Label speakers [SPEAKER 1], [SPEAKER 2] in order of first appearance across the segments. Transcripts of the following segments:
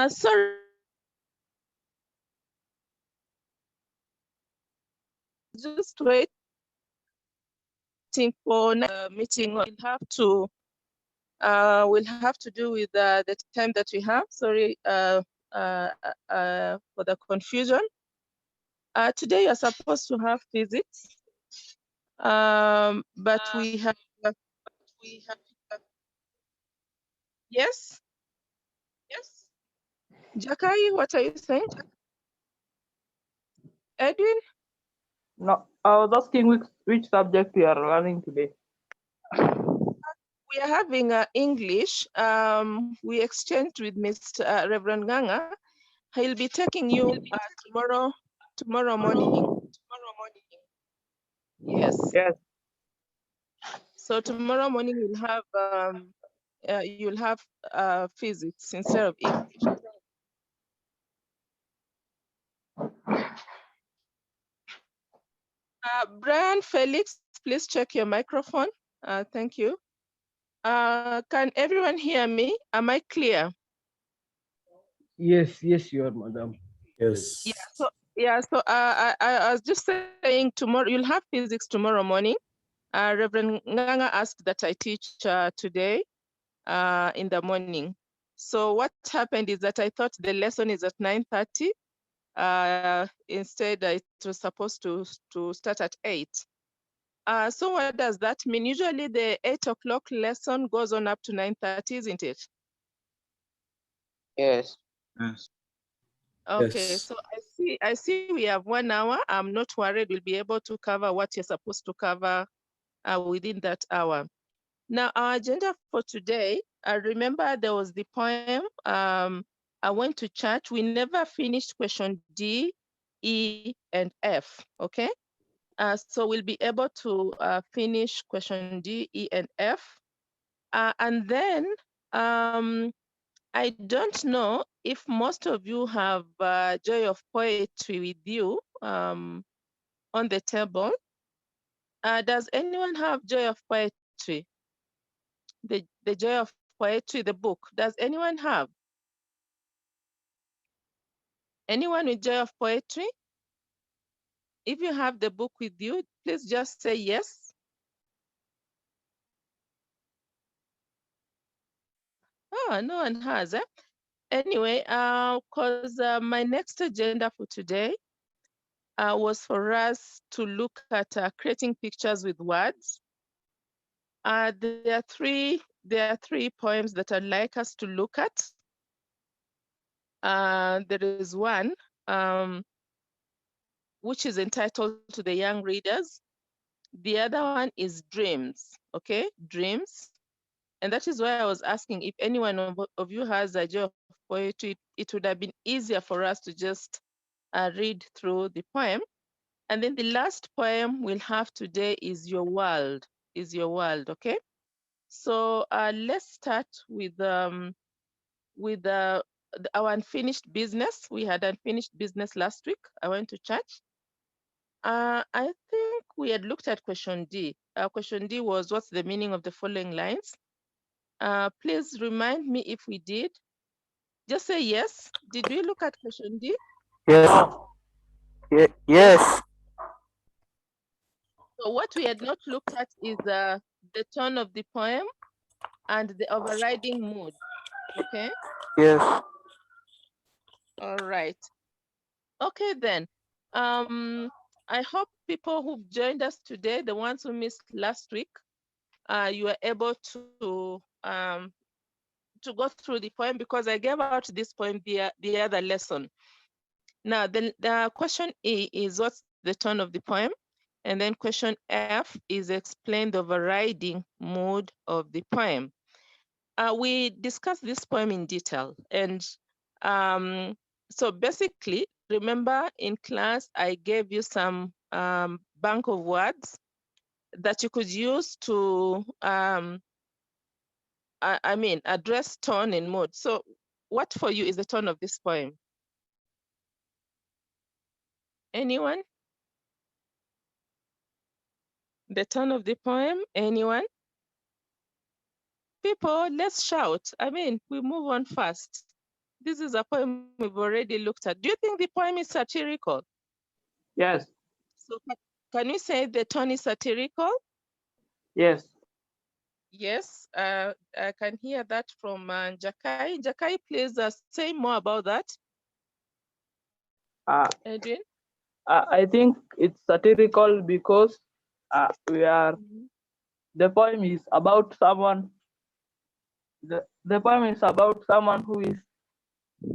[SPEAKER 1] Sorry. Just waiting for meeting. We'll have to do with the time that we have. Sorry for the confusion. Today you're supposed to have physics, but we have. Yes. Yes. Jakai, what are you saying? Edwin?
[SPEAKER 2] No, I was asking which subject we are learning today.
[SPEAKER 1] We are having English. We exchanged with Mr. Reverend Ganga. He'll be taking you tomorrow morning. Yes.
[SPEAKER 2] Yes.
[SPEAKER 1] So tomorrow morning you'll have physics instead of English. Brian Felix, please check your microphone. Thank you. Can everyone hear me? Am I clear?
[SPEAKER 3] Yes, you are, madam.
[SPEAKER 4] Yes.
[SPEAKER 1] So I was just saying tomorrow you'll have physics tomorrow morning. Reverend Nganga asked that I teach today in the morning. So what happened is that I thought the lesson is at 9:30. Instead, it was supposed to start at 8. So what does that mean? Usually the 8 o'clock lesson goes on up to 9:30, isn't it?
[SPEAKER 2] Yes.
[SPEAKER 4] Yes.
[SPEAKER 1] Okay,
[SPEAKER 4] Yes.
[SPEAKER 1] so I see we have 1 hour. I'm not worried. We'll be able to cover what you're supposed to cover within that hour. Now, our agenda for today, I remember there was the poem. I went to church. We never finished question D, E, and F, okay? So we'll be able to finish question D, E, and F. And then I don't know if most of you have Joy of Poetry with you on the table. Does anyone have Joy of Poetry? The Joy of Poetry, the book. Does anyone have? Anyone with Joy of Poetry? If you have the book with you, please just say yes. Oh, no one has, eh? Anyway, because my next agenda for today was for us to look at creating pictures with words. There are three poems that I'd like us to look at. There is one which is entitled To the Young Readers. The other one is Dreams, okay? Dreams. And that is why I was asking if anyone of you has a Joy of Poetry, it would have been easier for us to just read through the poem. And then the last poem we'll have today is Your World, okay? So let's start with our unfinished business. We had unfinished business last week. I went to church. I think we had looked at question D. Question D was, what's the meaning of the following lines? Please remind me if we did. Just say yes. Did we look at question D?
[SPEAKER 2] Yes. Yes.
[SPEAKER 1] So what we had not looked at is the tone of the poem and the overriding mood, okay?
[SPEAKER 2] Yes.
[SPEAKER 1] All right. Okay then. I hope people who've joined us today, the ones who missed last week, you are able to go through the poem, because I gave out this poem the other lesson. Now, the question E is, what's the tone of the poem? And then question F is, explain the overriding mood of the poem. We discussed this poem in detail. And so basically, remember in class, I gave you some bank of words that you could use to, address tone and mood. So what for you is the tone of this poem? Anyone? The tone of the poem, anyone? People, let's shout. I mean, we move on fast. this is a poem we've already looked at. Do you think the poem is satirical?
[SPEAKER 2] Yes.
[SPEAKER 1] So can we say the tone is satirical?
[SPEAKER 2] Yes.
[SPEAKER 1] Yes, I can hear that from Jakai. Jakai, please say more about that.
[SPEAKER 2] Uh,
[SPEAKER 1] Adrian?
[SPEAKER 2] I think it's satirical because we are. The poem is about someone. The poem is about someone who is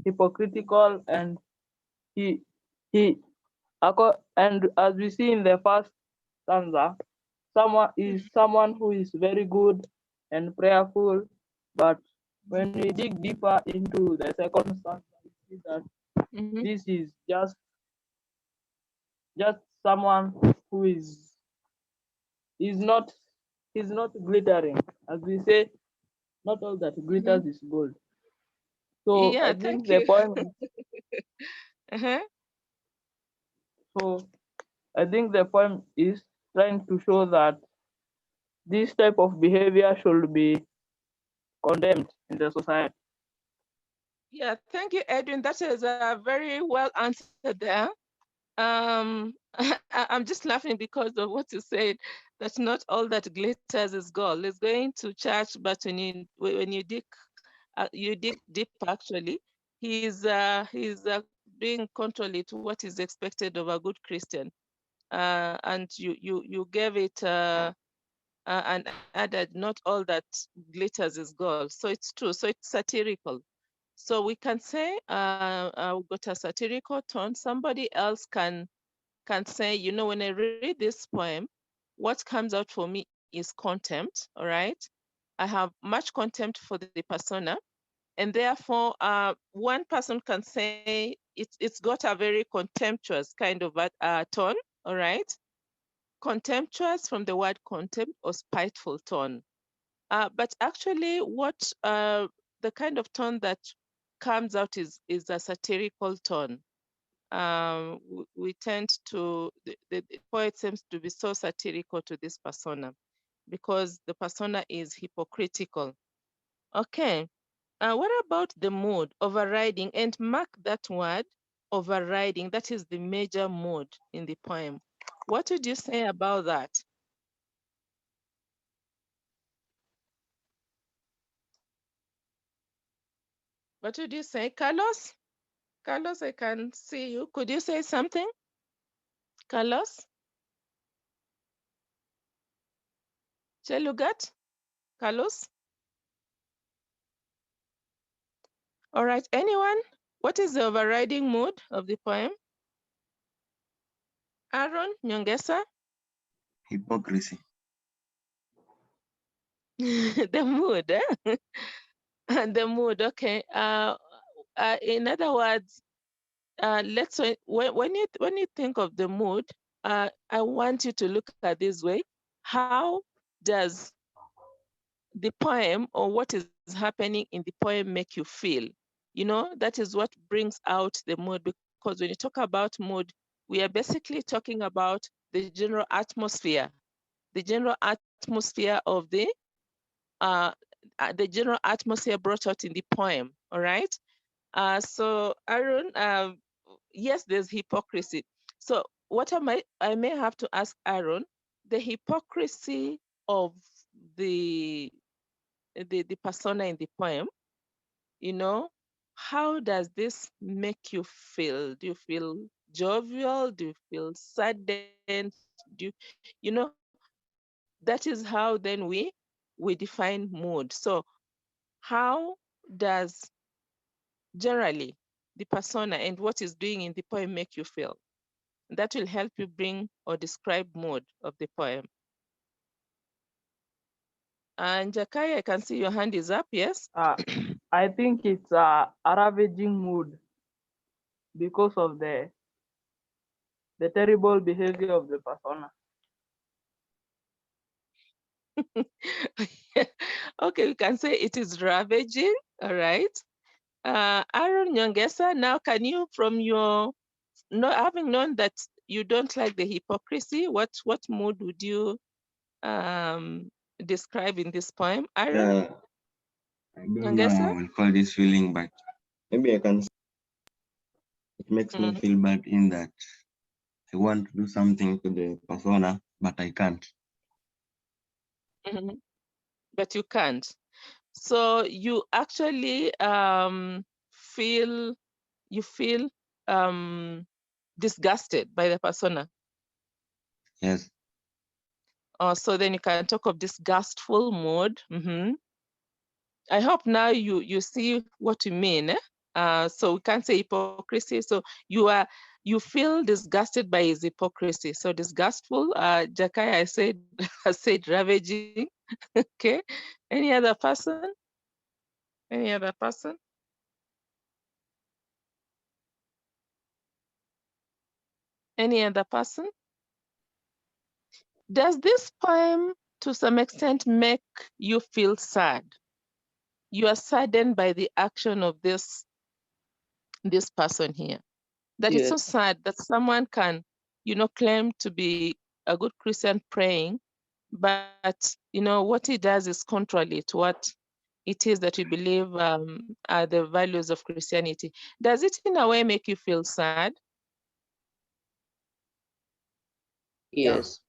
[SPEAKER 2] hypocritical, and he he and as we see in the first stanza, someone who is very good and prayerful, but when we dig deeper into the second stanza, we see that this is just someone who is not he's not glittering. As we say, not all that glitters is gold. So
[SPEAKER 1] Yeah,
[SPEAKER 2] I
[SPEAKER 1] thank
[SPEAKER 2] think the
[SPEAKER 1] you.
[SPEAKER 2] poem
[SPEAKER 1] Uh-huh.
[SPEAKER 2] so I think the poem is trying to show that this type of behavior should be condemned in the society.
[SPEAKER 1] Yeah, thank you, Edwin. That is very well answered there. I'm just laughing because of what you said. That not all that glitters is gold. It's going to church, but when you dig deep. Actually, he's doing contrary to what is expected of a good Christian. And you gave it and added not all that glitters is gold. So it's true. So it's satirical. So we can say we got a satirical tone. Somebody else can say, you know, when I read this poem, what comes out for me is contempt. All right, I have much contempt for the persona, and therefore, one person can say it's got a very contemptuous kind of tone. All right, contemptuous from the word contempt or spiteful tone. But actually, what the kind of tone that comes out is a satirical tone. We tend to the poet seems to be so satirical to this persona because the persona is hypocritical. Okay. What about the mood overriding? And mark that word overriding. That is the major mood in the poem. What would you say about that? What would you say, Carlos? Carlos, I can see you. Could you say something? Carlos? Chelugat? Carlos? All right, anyone? What is the overriding mood of the poem? Aaron, Nyongesa?
[SPEAKER 3] Hypocrisy.
[SPEAKER 1] The mood, eh? The mood, okay. In other words, when you think of the mood, I want you to look at this way. How does the poem or what is happening in the poem make you feel? You know, that is what brings out the mood, because when you talk about mood, we are basically talking about the general atmosphere, of uh, the general atmosphere brought out in the poem. All right. So Aaron, yes, there's hypocrisy. So what I may have to ask Aaron, the hypocrisy of the the persona in the poem, you know, how does this make you feel? Do you feel jovial? Do you feel saddened? Do you know, that is how then we define mood. So how does generally the persona and what is doing in the poem make you feel? That will help you bring or describe mood of the poem. And Jakai, I can see your hand is up, yes?
[SPEAKER 2] I think it's a ravaging mood because of the terrible behavior of the persona.
[SPEAKER 1] Okay, we can say it is ravaging, all right? Aaron Nyongesa, now can you, from your, having known that you don't like the hypocrisy, what mood would you describe in this poem? Aaron
[SPEAKER 3] I don't know
[SPEAKER 1] Nyongesa?
[SPEAKER 3] how I will call this feeling, but Maybe I can say it makes me
[SPEAKER 1] Mhm.
[SPEAKER 3] feel bad in that I want to do something to the persona, but I can't.
[SPEAKER 1] Mhm. But you can't. So you actually feel um, disgusted by the persona.
[SPEAKER 3] Yes.
[SPEAKER 1] So then you can talk of disgustful mood. I hope now you see what you mean. So we can't say hypocrisy. So you feel disgusted by his hypocrisy. So disgustful. Jakai, I said I said ravaging. Okay. Any other person? Any other person? Any other person? Does this poem to some extent make you feel sad? You are saddened by the action of this person here. That it's so
[SPEAKER 2] Yes.
[SPEAKER 1] sad that someone can, claim to be a good Christian praying, but what he does is contrary to what it is that we believe are the values of Christianity. Does it in a way make you feel sad?
[SPEAKER 2] Yes.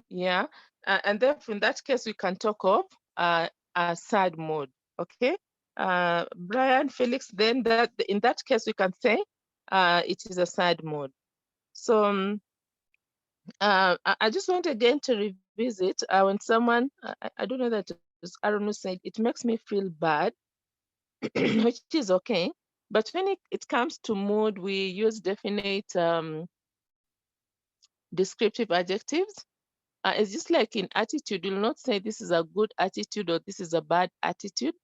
[SPEAKER 1] Yeah. And therefore, in that case, we can talk of a sad mood. Okay. Brian, Felix, then that in that case, we can say it is a sad mood. So I just want again to revisit when someone, I don't know that I don't know, said it makes me feel bad, which is okay. But when it comes to mood, we use definite descriptive adjectives. It's just like in attitude, you'll not say this is a good attitude or this is a bad attitude.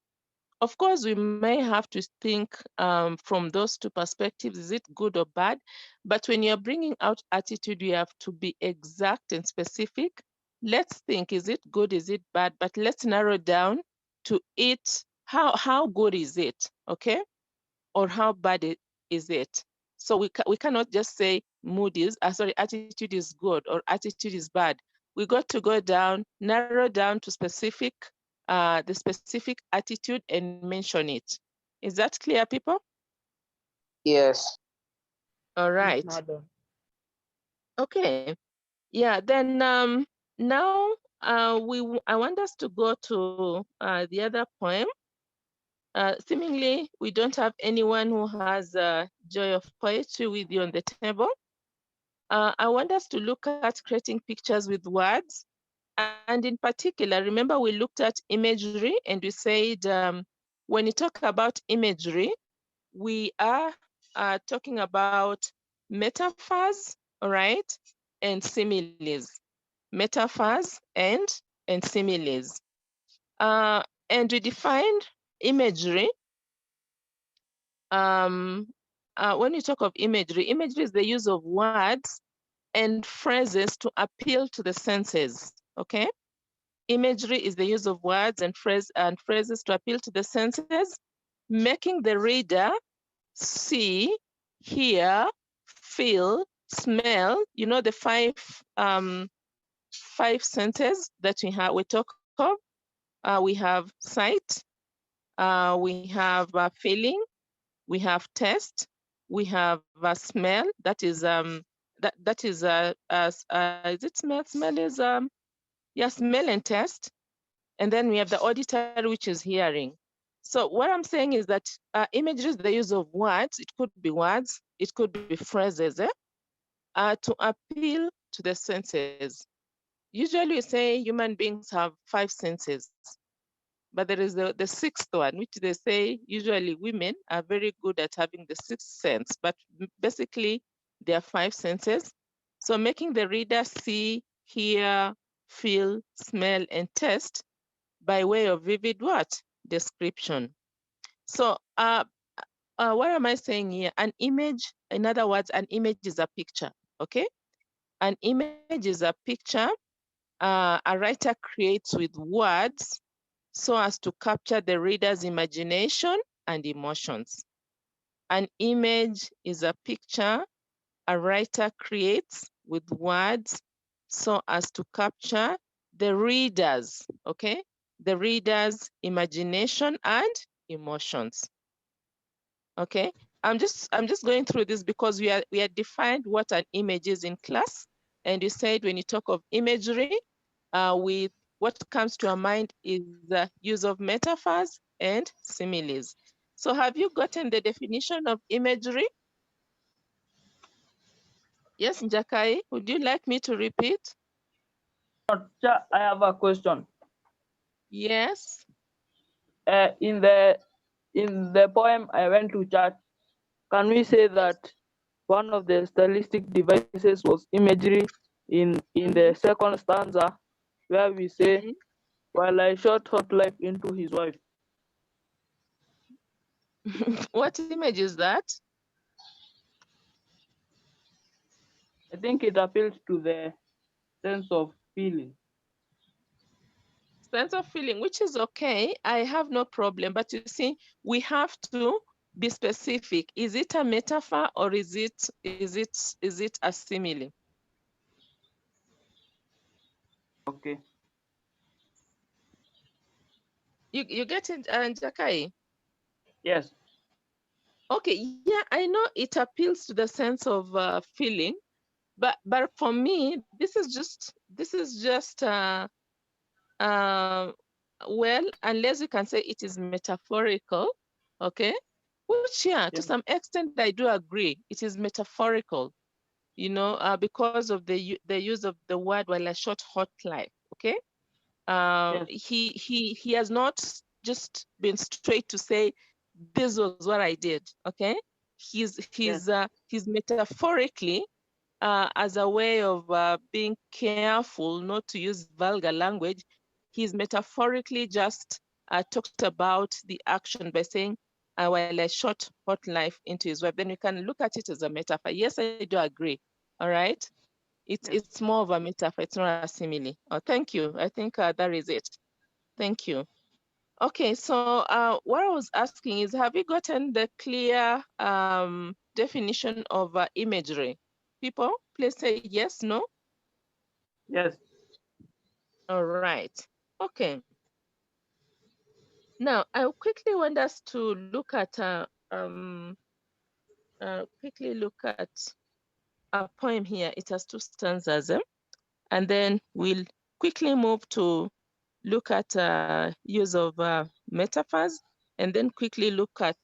[SPEAKER 1] Of course, we may have to think from those two perspectives, is it good or bad? But when you're bringing out attitude, you have to be exact and specific. Let's think, is it good, is it bad? But let's narrow down to it, how good is it, okay? Or how bad is it? So we cannot just say mood is, sorry, attitude is good or attitude is bad. We got to go down, narrow down to the specific attitude and mention it. Is that clear, people?
[SPEAKER 2] Yes.
[SPEAKER 1] All
[SPEAKER 2] Yes,
[SPEAKER 1] right.
[SPEAKER 2] madam.
[SPEAKER 1] Okay. Yeah. Then now I want us to go to the other poem. Seemingly, we don't have anyone who has joy of poetry with you on the table. I want us to look at creating pictures with words. And in particular, remember we looked at imagery and we said when you talk about imagery, we are talking about metaphors, all right, and similes. Metaphors and similes. And we defined imagery. When you talk of imagery is the use of words and phrases to appeal to the senses, okay? Imagery is the use of words and phrases to appeal to the senses, making the reader see, hear, feel, smell, the five senses that we talk of. We have sight, we have feeling, we have taste, we have smell. That is that is is it smell? Smell is yeah, smell and taste. And then we have the auditory, which is hearing. So what I'm saying is that imagery is the use of words. It could be words, it could be phrases, to appeal to the senses. Usually we say human beings have 5 senses, but there is the sixth one, which they say usually women are very good at having the sixth sense, but basically there are 5 senses. So making the reader see, hear, feel, smell, and taste by way of vivid what? Description. So what am I saying here? An image, in other words, an image is a picture, okay? An image is a picture a writer creates with words so as to capture the reader's imagination and emotions. An image is a picture a writer creates with words so as to capture the reader's, okay? The reader's imagination and emotions. Okay, I'm just going through this because we had defined what an image is in class, and you said when you talk of imagery, with what comes to our mind is the use of metaphors and similes. So have you gotten the definition of imagery? Yes, Njakai, would you like me to repeat?
[SPEAKER 2] I have a question.
[SPEAKER 1] Yes.
[SPEAKER 2] In the poem I went to church, can we say that one of the stylistic devices was imagery in the second stanza, where we say, while I shot hot life into his wife?
[SPEAKER 1] What image is that?
[SPEAKER 2] I think it appeals to the sense of feeling.
[SPEAKER 1] Sense of feeling, which is okay. I have no problem. But you see, we have to be specific. Is it a metaphor or is it a simile?
[SPEAKER 2] Okay.
[SPEAKER 1] You get it, Njakai?
[SPEAKER 2] Yes.
[SPEAKER 1] Okay, yeah, I know it appeals to the sense of feeling, but for me, this is just well, unless you can say it is metaphorical, okay? Which, yeah, to some extent, I do agree. It is metaphorical, you know, because of the use of the word while I shot hot life, okay? He has not just been straight to say, this was what I did, okay? He's metaphorically, as a way of being careful not to use vulgar language, he's metaphorically just talked about the action by saying, while I shot hot life into his wife. Then you can look at it as a metaphor. Yes, I do agree. All right. It's more of a metaphor. It's not a simile. Oh, thank you. I think that is it. Thank you. Okay, so what I was asking is, have you gotten the clear definition of imagery? People, please say yes, no?
[SPEAKER 2] Yes.
[SPEAKER 1] All right. Okay. Now, I quickly want us to look at a poem here. It has two stanzas, and then we'll quickly move to look at use of metaphors, and then quickly look at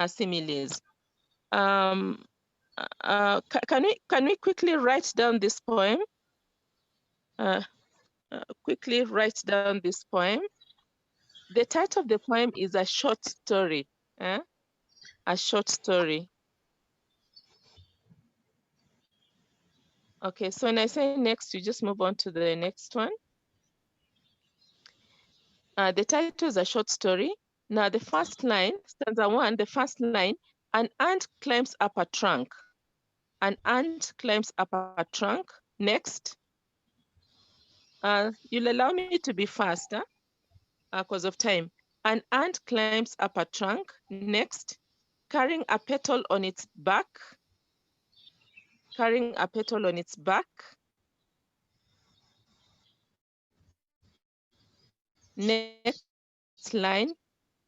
[SPEAKER 1] similes. Can we quickly write down this poem? Quickly write down this poem. The title of the poem is a short story. A short story. Okay, so when I say next, you just move on to the next one. The title is a short story. Now the first line, stanza 1, the first line, an ant climbs up a trunk. An ant climbs up a trunk. Next. You'll allow me to be faster because of time. An ant climbs up a trunk. Next. Carrying a petal on its back. Carrying a petal on its back. Next line.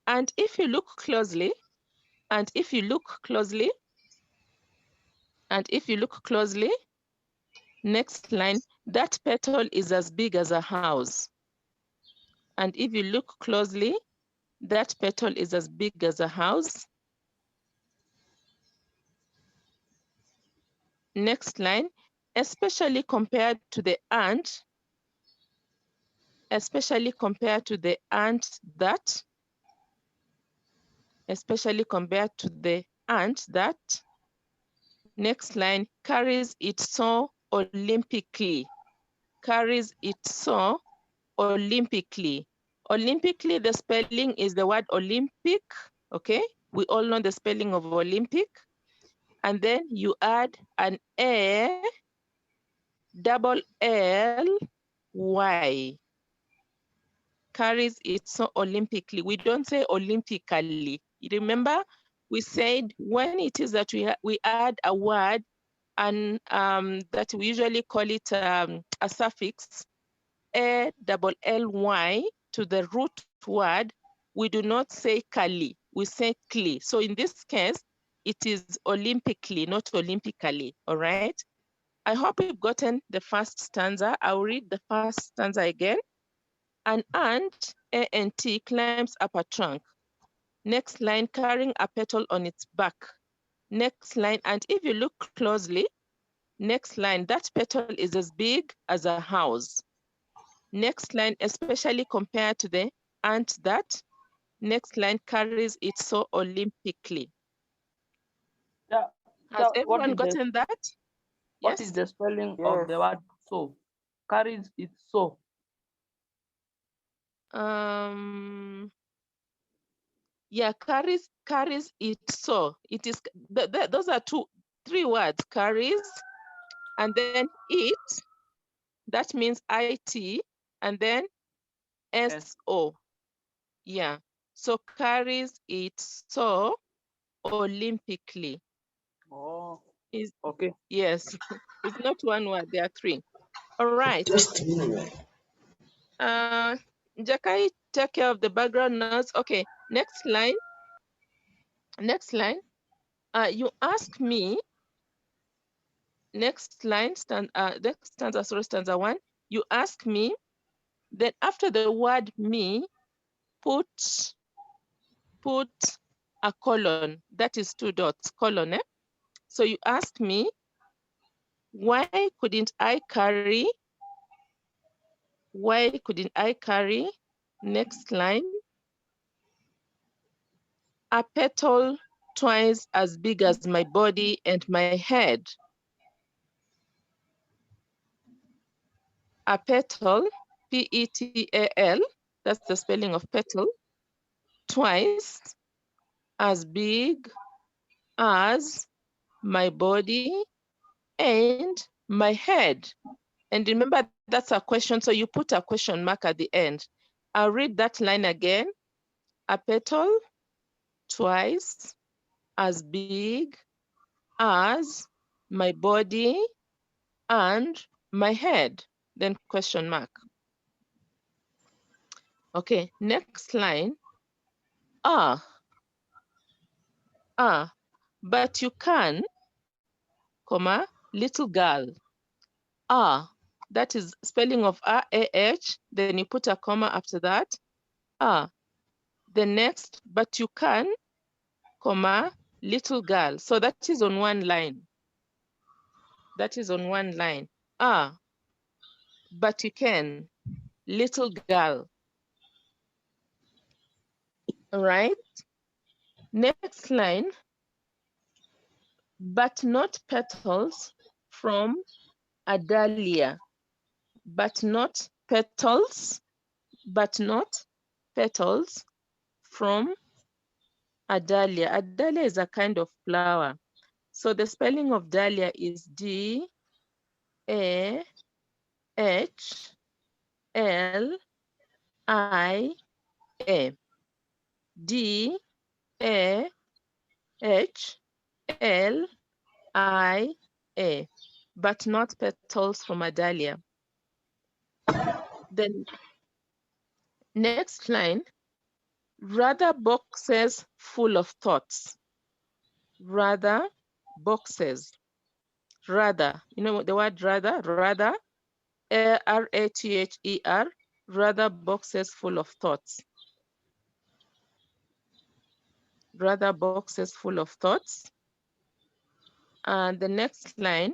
[SPEAKER 1] And if you look closely, and if you look closely, and if you look closely, next line, that petal is as big as a house. And if you look closely, that petal is as big as a house. Next line, especially compared to the ant, especially compared to the ant that, especially compared to the ant that, next line, carries it so olympically, carries it so olympically. Olympically, the spelling is the word Olympic, okay? We all know the spelling of Olympic. And then you add an A, double L, Y. Carries it so olympically. We don't say olympically. Remember, we said when it is that we add a word and that we usually call it a suffix, A double L Y to the root word, we do not say kali. we say cly. So in this case, it is olympically, not olympically, all right? I hope you've gotten the first stanza. I'll read the first stanza again. An ant, A-N-T, climbs up a trunk. Next line, carrying a petal on its back. Next line, and if you look closely, next line, that petal is as big as a house. Next line, especially compared to the ant that. Next line, carries it so olympically.
[SPEAKER 2] Yeah.
[SPEAKER 1] Has
[SPEAKER 2] What
[SPEAKER 1] everyone
[SPEAKER 2] is the
[SPEAKER 1] gotten that?
[SPEAKER 2] what
[SPEAKER 1] Yes?
[SPEAKER 2] is the spelling
[SPEAKER 4] Yes.
[SPEAKER 2] of the word so? Carries it so.
[SPEAKER 1] Yeah, carries it so. It is, those are three words, carries, and then it, that means IT, and then SO. Yeah, so carries it so olympically.
[SPEAKER 2] Oh,
[SPEAKER 1] Is
[SPEAKER 2] okay.
[SPEAKER 1] yes, it's not one word, there are three. All right. Jakai, take care of the background noise. Okay, next line. Next line. You ask me. Next line, next stanza, sorry, stanza 1. You ask me. Then after the word me, put a colon. That is 2 dots, colon. So you ask me, why couldn't I carry? Why couldn't I carry? Next line. A petal twice as big as my body and my head. A petal, P-E-T-A-L, that's the spelling of petal, twice as big as my body and my head. And remember, that's a question, so you put a question mark at the end. I'll read that line again. A petal twice as big as my body and my head, then question mark. Okay, next line. But you can, comma, little girl. That is spelling of A-H, then you put a comma after that. The next, but you can, comma, little girl. So that is on one line. That is on one line. But you can, little girl. All right. Next line, but not petals from a dahlia. But not petals, from a dahlia. A dahlia is a kind of flower. So the spelling of dahlia is D-A-H-L-I-A. D-A-H-L-I-A. But not petals from a dahlia. Then next line, rather boxes full of thoughts. Rather boxes. Rather, you know the word rather? Rather, R-A-T-H-E-R, rather boxes full of thoughts. Rather boxes full of thoughts. And the next line,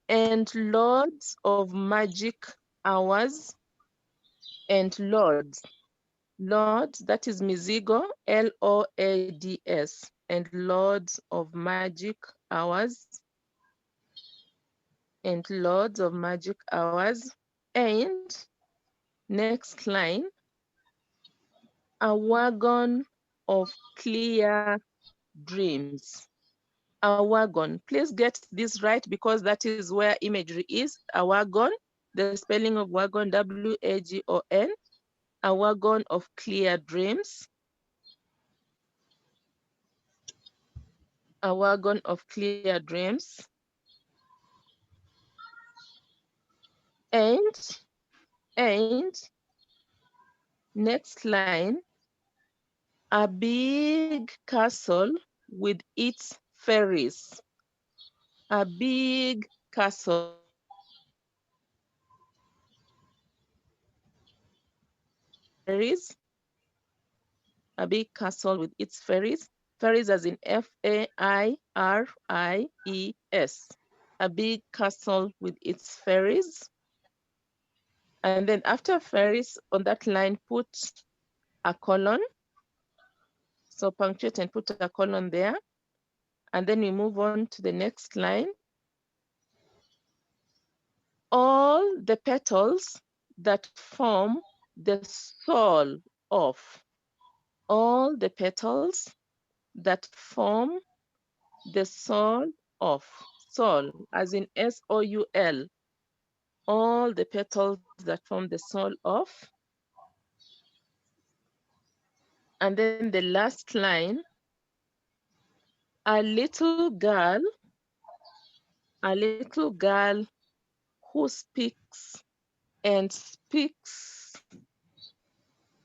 [SPEAKER 1] and loads of magic hours and lords. Lords, that is mizigo, L-O-A-D-S, and lords of magic hours, and lords of magic hours. And next line, a wagon of clear dreams. A wagon. Please get this right because that is where imagery is. A wagon, the spelling of wagon, W-A-G-O-N. A wagon of clear dreams. A wagon of clear dreams. And next line, A big castle with its fairies. A big castle fairies. A big castle with its fairies. Fairies as in F-A-I-R-I-E-S. A big castle with its fairies. And then after fairies on that line, put a colon. So punctuate and put a colon there. And then we move on to the next line. All the petals that form the soul of. All the petals that form the soul of. Soul, as in S-O-U-L. All the petals that form the soul of. And then the last line, a little girl who speaks and speaks,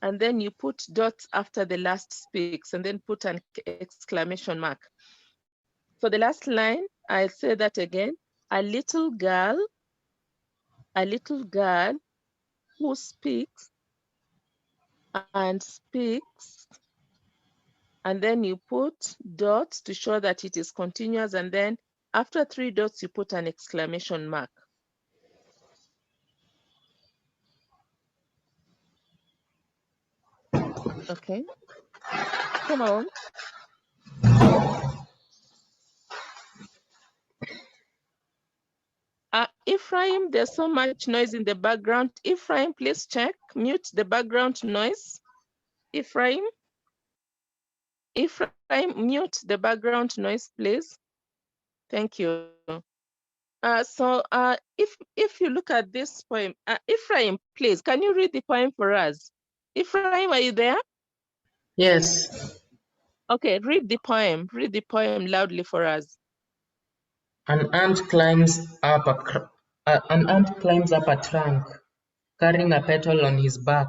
[SPEAKER 1] and then you put dots after the last speaks, and then put an exclamation mark. For the last line, I'll say that again. A little girl who speaks and speaks, and then you put dots to show that it is continuous, and then after 3 dots, you put an exclamation mark. Okay, come on. Ephraim, there's so much noise in the background. Ephraim, please check, mute the background noise. Ephraim, mute the background noise, please. Thank you. If you look at this poem, Ephraim, please, can you read the poem for us? Ephraim, are you there?
[SPEAKER 4] Yes.
[SPEAKER 1] Okay, read the poem loudly for us.
[SPEAKER 4] An ant climbs up a trunk, carrying a petal on his back,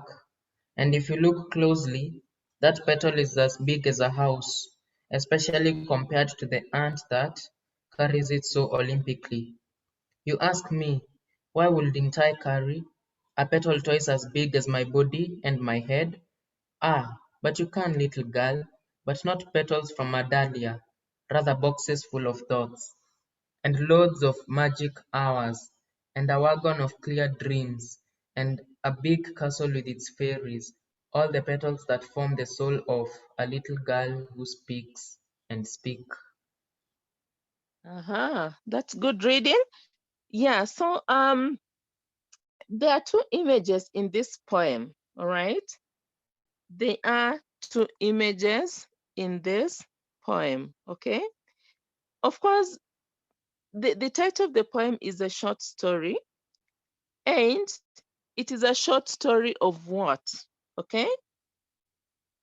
[SPEAKER 4] and if you look closely, that petal is as big as a house, especially compared to the ant that carries it so olympically. You ask me, why wouldn't I carry a petal twice as big as my body and my head? Ah, but you can, little girl, but not petals from a dahlia, rather boxes full of thoughts, and loads of magic hours, and a wagon of clear dreams, and a big castle with its fairies, all the petals that form the soul of a little girl who speaks and speak.
[SPEAKER 1] That's good reading. Yeah, so there are 2 images in this poem, all right? There are 2 images in this poem, okay? Of course, the title of the poem is a short story, and it is a short story of what, okay?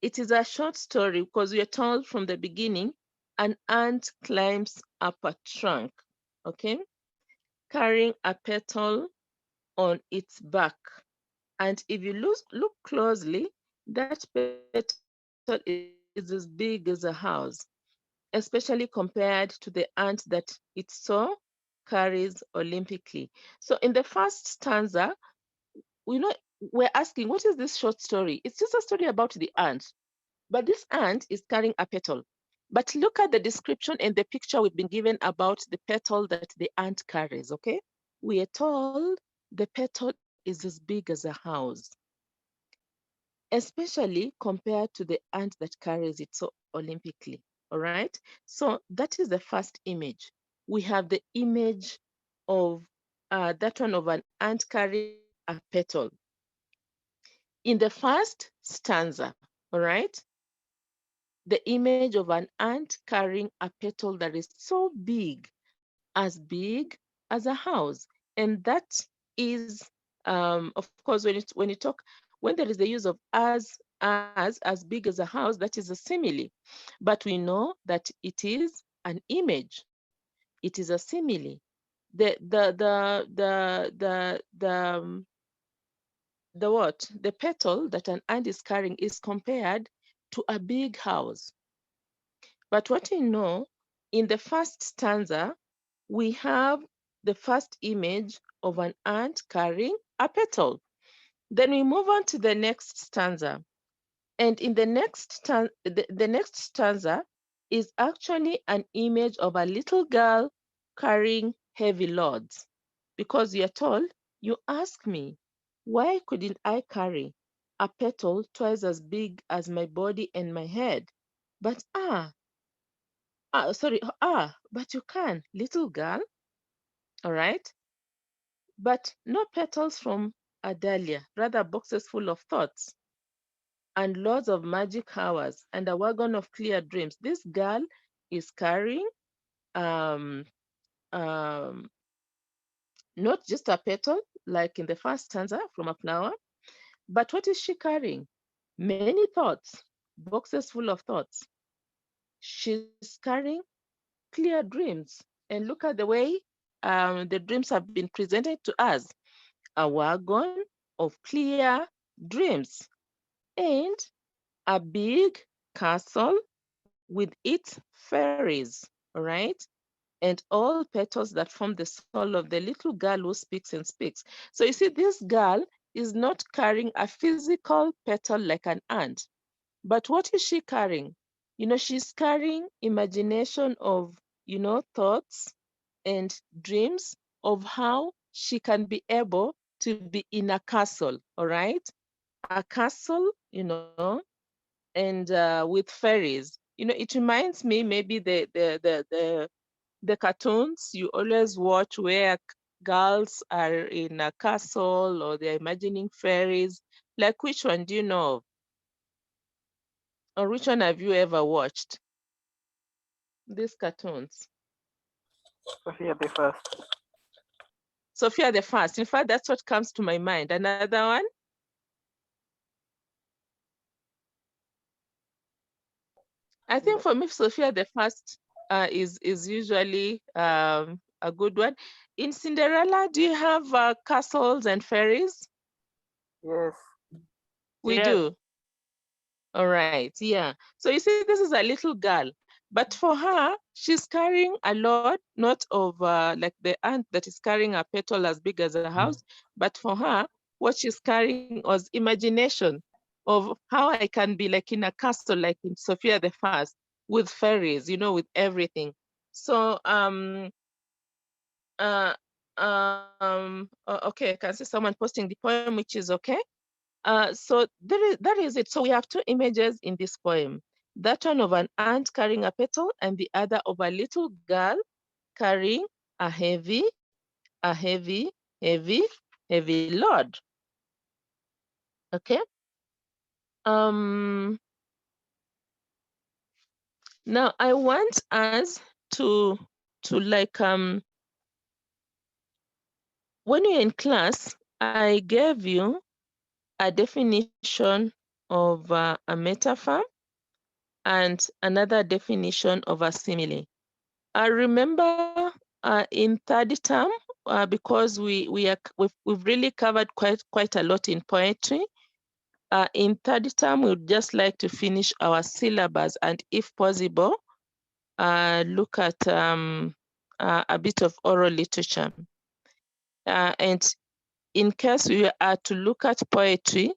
[SPEAKER 1] It is a short story because we are told from the beginning, an ant climbs up a trunk, okay? Carrying a petal on its back. And if you look closely, that petal is as big as a house, especially compared to the ant that it saw carries olympically. So in the first stanza, we're asking, what is this short story? It's just a story about the ant, but this ant is carrying a petal. But look at the description and the picture we've been given about the petal that the ant carries, okay? We are told the petal is as big as a house, especially compared to the ant that carries it so olympically, all right? So that is the first image. We have the image of that one of an ant carrying a petal. In the first stanza, all right? The image of an ant carrying a petal that is so big as a house. And that is, of course, when there is the use of as big as a house, that is a simile. But we know that it is an image. It is a simile. The what? The petal that an ant is carrying is compared to a big house. But what you know, in the first stanza, we have the first image of an ant carrying a petal. Then we move on to the next stanza. And in the next stanza is actually an image of a little girl carrying heavy loads. Because you're told, you ask me, why couldn't I carry a petal twice as big as my body and my head? But but you can, little girl, all right? But no petals from a dahlia, rather boxes full of thoughts and lots of magic hours and a wagon of clear dreams. This girl is carrying um, um, not just a petal, like in the first stanza from a flower, but what is she carrying? Many thoughts, boxes full of thoughts. She's carrying clear dreams. And look at the way the dreams have been presented to us. A wagon of clear dreams and a big castle with its fairies, all right? And all petals that form the soul of the little girl who speaks and speaks. So you see, this girl is not carrying a physical petal like an ant, but what is she carrying? You know, she's carrying imagination of, thoughts and dreams of how she can be able to be in a castle, all right? A castle, and with fairies. You know, it reminds me maybe the cartoons you always watch where girls are in a castle or they're imagining fairies. Like, which one do you know of? Or which one have you ever watched? These cartoons.
[SPEAKER 2] Sophia the First.
[SPEAKER 1] Sophia the First. In fact, that's what comes to my mind. Another one? I think for me, Sophia the First is usually a good one. In Cinderella, do you have castles and fairies?
[SPEAKER 2] Yes.
[SPEAKER 1] We
[SPEAKER 2] Yes.
[SPEAKER 1] do. All right, yeah. So you see, this is a little girl, but for her, she's carrying a lot, not of like the ant that is carrying a petal as big as a house, but for her, what she's carrying was imagination of how I can be like in a castle, like in Sophia the First, with fairies, with everything. So, okay, I can see someone posting the poem, which is okay. So that is it. So we have two images in this poem. That one of an ant carrying a petal and the other of a little girl carrying a heavy, heavy, heavy load. Okay. Now I want us to like when you're in class, I gave you a definition of a metaphor and another definition of a simile. I remember in third term, because we've really covered quite a lot in poetry. In third term, we would just like to finish our syllabus and, if possible, look at a bit of oral literature. And in case we are to look at poetry,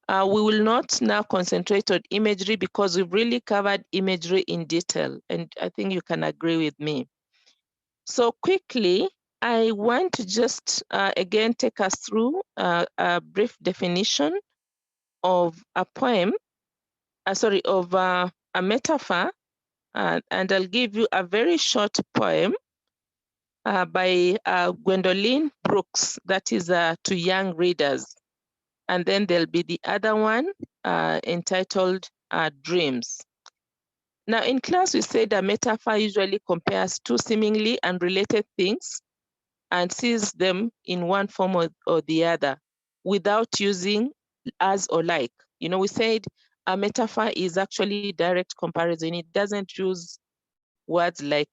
[SPEAKER 1] we will not now concentrate on imagery because we've really covered imagery in detail, and I think you can agree with me. So quickly, I want to just again take us through a brief definition of a poem, of a metaphor, and I'll give you a very short poem by Gwendolyn Brooks, that is to young readers. And then there'll be the other one entitled Dreams. Now in class, we said a metaphor usually compares two seemingly unrelated things and sees them in one form or the other without using as or like. We said a metaphor is actually direct comparison. It doesn't use words like.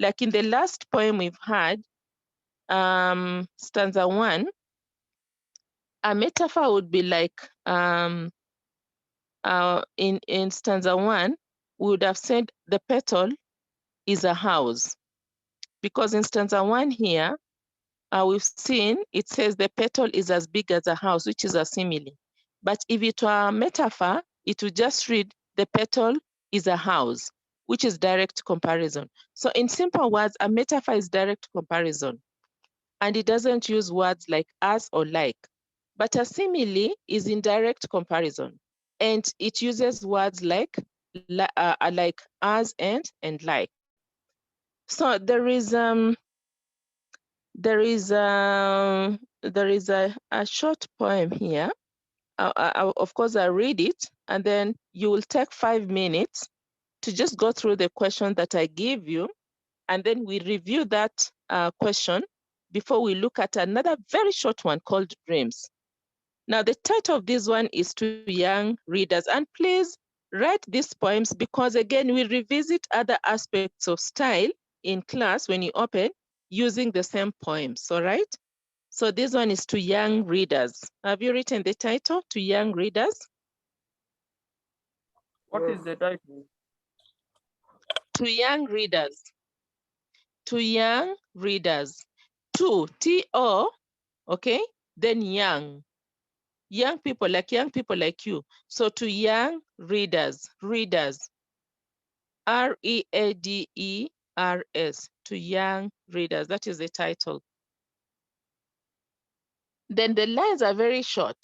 [SPEAKER 1] Like in the last poem we've had, stanza 1, a metaphor would be like in stanza 1, we would have said the petal is a house, because in stanza 1 here, we've seen it says the petal is as big as a house, which is a simile. But if it were a metaphor, it would just read the petal is a house, which is direct comparison. So in simple words, a metaphor is direct comparison, and it doesn't use words like as or like. But a simile is indirect comparison, and it uses words like as and like. So there is a short poem here. Of course, I read it, and then you will take 5 minutes to just go through the question that I give you, and then we review that question before we look at another very short one called Dreams. Now, the title of this one is To Young Readers, and please write these poems, because again, we revisit other aspects of style in class when you open using the same poems, all right? So this one is To Young Readers. Have you written the title, To Young Readers?
[SPEAKER 2] What is the title?
[SPEAKER 1] To Young Readers. To Young Readers. To, T-O, okay? Then young. Young people like you. So to young readers, R-E-A-D-E-R-S, to young readers. That is the title. Then the lines are very short,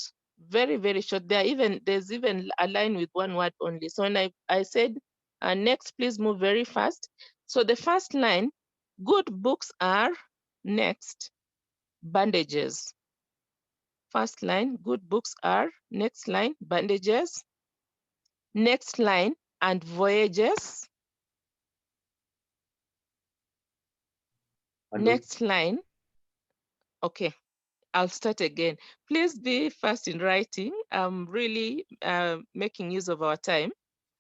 [SPEAKER 1] very, very short. There's even a line with one word only. So when I said, next, please move very fast. So the first line, good books are next, bandages. First line, good books are, next line, bandages. Next line, and voyages. Next line, okay, I'll start again. Please be fast in writing. I'm really making use of our time.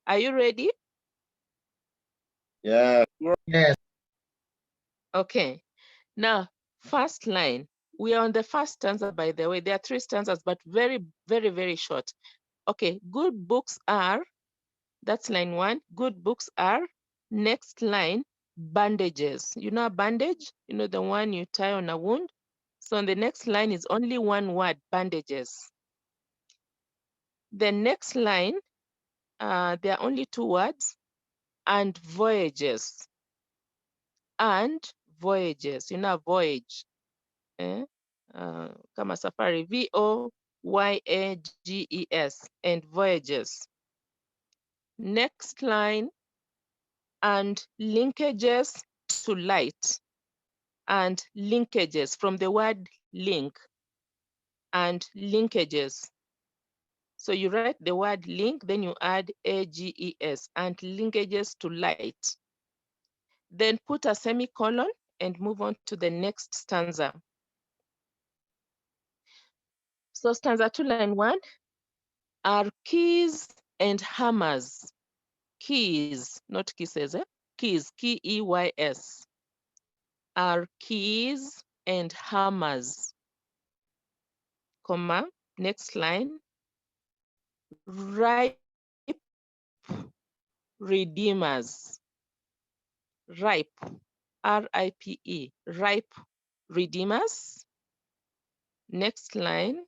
[SPEAKER 1] Are you ready?
[SPEAKER 3] Yeah.
[SPEAKER 4] Yes.
[SPEAKER 1] Okay. Now, first line. We are on the first stanza, by the way. There are 3 stanzas, but very, very, very short. Okay, good books are, that's line 1. Good books are, next line, bandages. You know a bandage? You know the one you tie on a wound? So on the next line is only one word, bandages. The next line, there are only 2 words, and voyages. And voyages, you know, voyage. Kama safari, V-O-Y-A-G-E-S, and voyages. Next line, and linkages to light. And linkages, from the word link, and linkages. So you write the word link, then you add A-G-E-S, and linkages to light. Then put a semicolon and move on to the next stanza. So stanza 2, line 1, are keys and hammers. Keys, not kisses, keys, K-E-Y-S. Are keys and hammers, comma, next line, ripe redeemers. Ripe, R-I-P-E, ripe redeemers. Next line,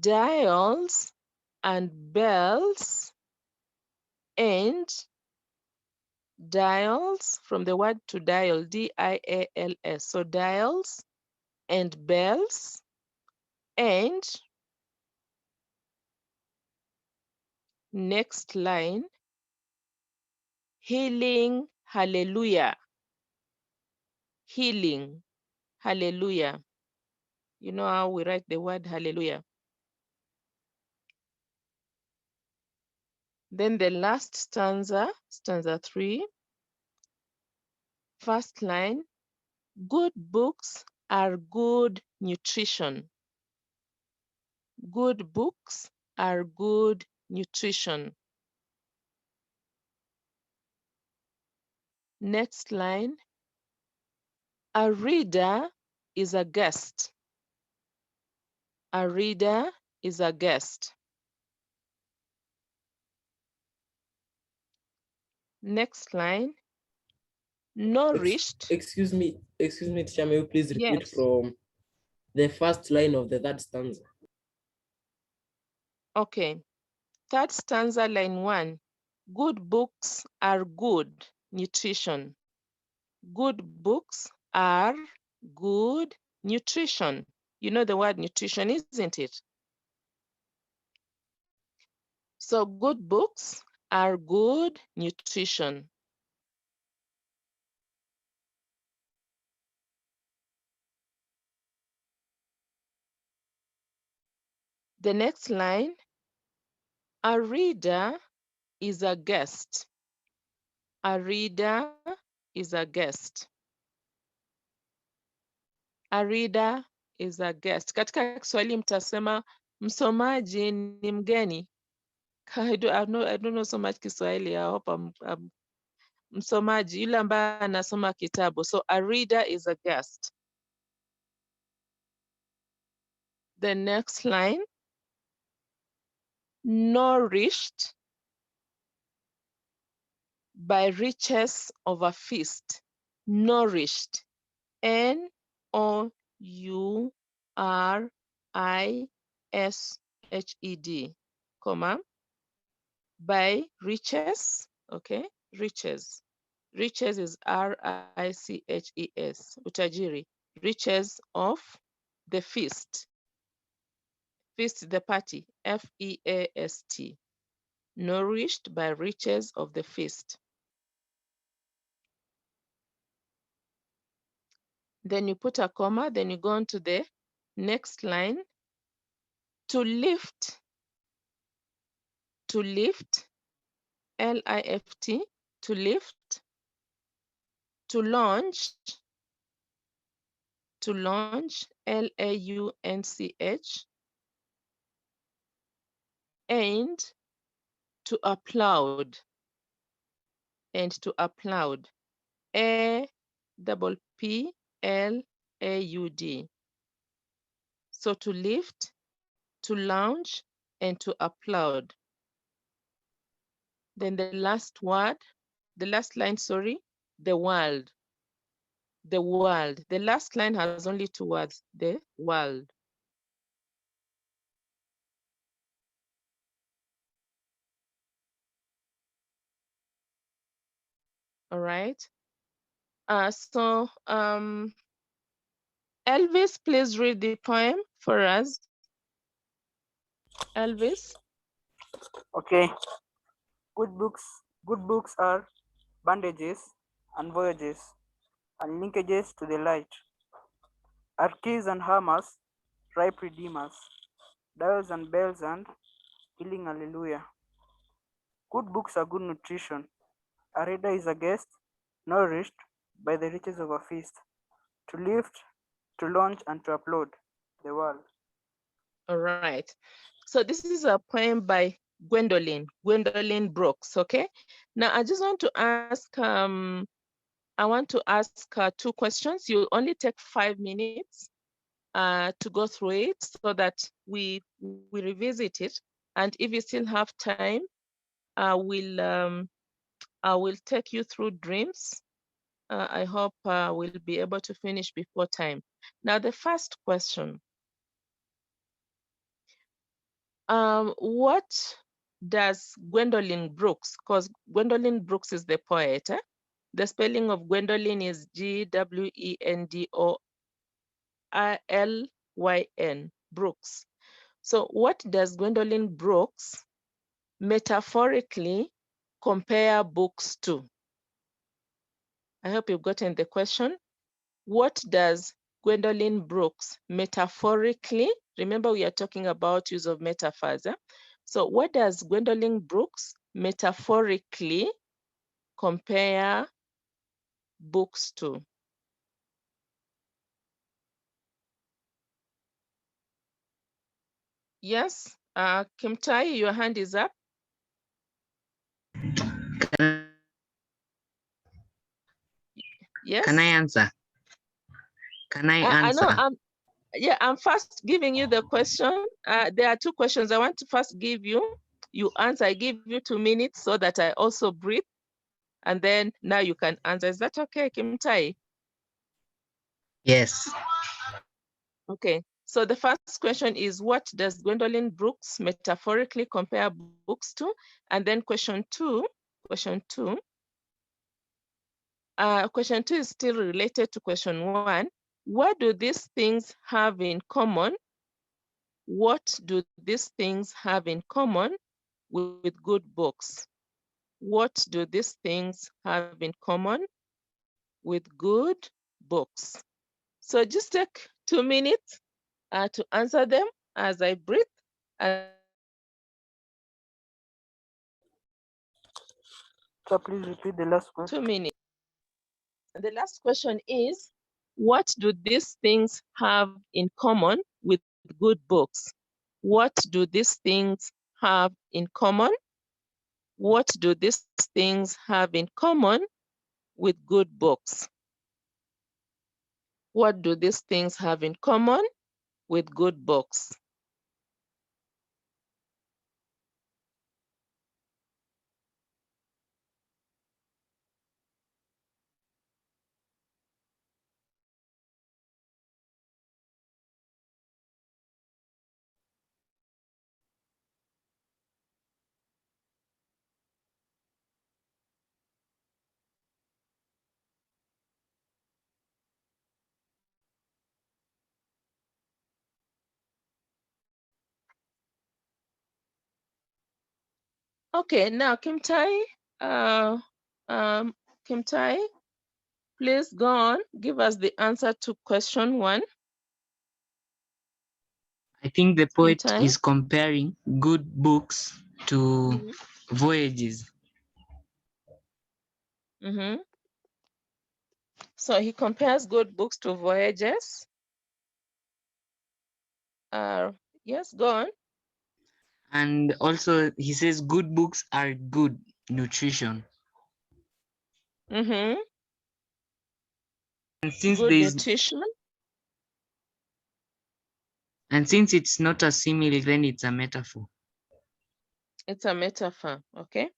[SPEAKER 1] dials and bells, and dials, from the word to dial, D-I-A-L-S. So dials and bells, and next line, healing, hallelujah. Healing, hallelujah. You know how we write the word hallelujah. Then the last stanza, stanza 3, first line, good books are good nutrition. Good books are good nutrition. Next line, a reader is a guest. A reader is a guest. Next line. Nourished.
[SPEAKER 5] Excuse me, teacher, may you please repeat
[SPEAKER 1] Yes.
[SPEAKER 5] from the first line of the third stanza?
[SPEAKER 1] Okay. Third stanza, line 1. Good books are good nutrition. Good books are good nutrition. You know the word nutrition, isn't it? So good books are good nutrition. The next line, a reader is a guest. A reader is a guest. A reader is a guest. Katika Kiswahili mtasema msomaji ni mgeni. I don't know so much Kiswahili. I hope I'm msomaji, yule ambaye anasoma kitabu. So a reader is a guest. The next line, nourished by riches of a feast. Nourished. N-O-U-R-I-S-H-E-D, comma, by riches, okay, riches. Riches is R-I-C-H-E-S, utajiri. Riches of the feast. Feast, the party, F-E-A-S-T. Nourished by riches of the feast. Then you put a comma, then you go on to the next line. To lift, L-I-F-T, to lift. To launch, L-A-U-N-C-H. And to applaud, A-P-P-L-A-U-D. So to lift, to launch, and to applaud. Then the last line, the world. The world. The last line has only 2 words, the world. All right. So Elvis, please read the poem for us. Elvis.
[SPEAKER 2] Okay. Good books are bandages and voyages and linkages to the light, are keys and hammers, ripe redeemers, dials and bells and healing hallelujah. Good books are good nutrition. A reader is a guest, nourished by the riches of a feast, to lift, to launch, and to applaud the world.
[SPEAKER 1] All right. So this is a poem by Gwendolyn Brooks, okay? Now I just want to ask, I want to ask 2 questions. You only take 5 minutes to go through it so that we revisit it. And if you still have time, I will take you through dreams. I hope we'll be able to finish before time. Now, the first question. What does Gwendolyn Brooks, because Gwendolyn Brooks is the poet, the spelling of Gwendolyn is Gwendolyn, Brooks. So what does Gwendolyn Brooks metaphorically compare books to? I hope you've gotten the question. What does Gwendolyn Brooks metaphorically, remember we are talking about use of metaphors. So what does Gwendolyn Brooks metaphorically compare books to? Yes, Kimtai, your hand is up. Yes.
[SPEAKER 6] Can I answer? Can I answer?
[SPEAKER 1] I know. Yeah, I'm first giving you the question. There are two questions I want to first give you. You answer, I give you 2 minutes so that I also breathe. And then now you can answer. Is that okay, Kimtai?
[SPEAKER 4] Yes.
[SPEAKER 1] Okay. So the first question is, what does Gwendolyn Brooks metaphorically compare books to? And then question two is still related to question 1. What do these things have in common? What do these things have in common with good books? What do these things have in common with good books? So just take 2 minutes to answer them as I breathe. And
[SPEAKER 2] So please repeat the last question.
[SPEAKER 1] 2 minutes. And the last question is, what do these things have in common with good books? What do these things have in common? What do these things have in common with good books? What do these things have in common with good books? Okay, now Kimtai, Kimtai, please go on, give us the answer to question 1.
[SPEAKER 6] I think the poet
[SPEAKER 1] Kimtai?
[SPEAKER 6] is comparing good books to voyages.
[SPEAKER 1] So he compares good books to voyages. Yes, go on.
[SPEAKER 6] And also he says good books are good nutrition. And since
[SPEAKER 1] Good nutrition.
[SPEAKER 6] And since it's not a simile, then it's a metaphor.
[SPEAKER 1] It's a metaphor, okay?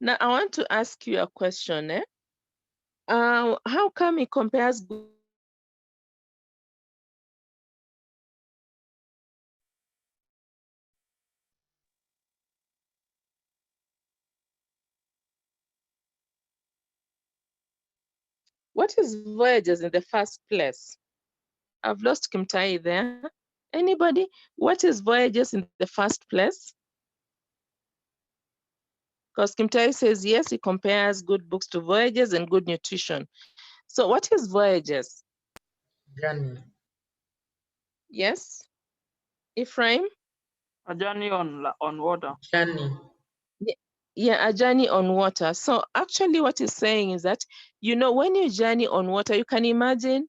[SPEAKER 1] Now I want to ask you a question. How come he compares good books to voyages? What is voyages in the first place? I've lost Kimtai there. Anybody? What is voyages in the first place? Because Kimtai says, yes, he compares good books to voyages and good nutrition. So what is voyages?
[SPEAKER 4] Journey.
[SPEAKER 1] Yes, Ephraim?
[SPEAKER 2] A journey on water.
[SPEAKER 4] Journey.
[SPEAKER 1] Yeah, a journey on water. So actually what he's saying is that, you know, when you journey on water, you can imagine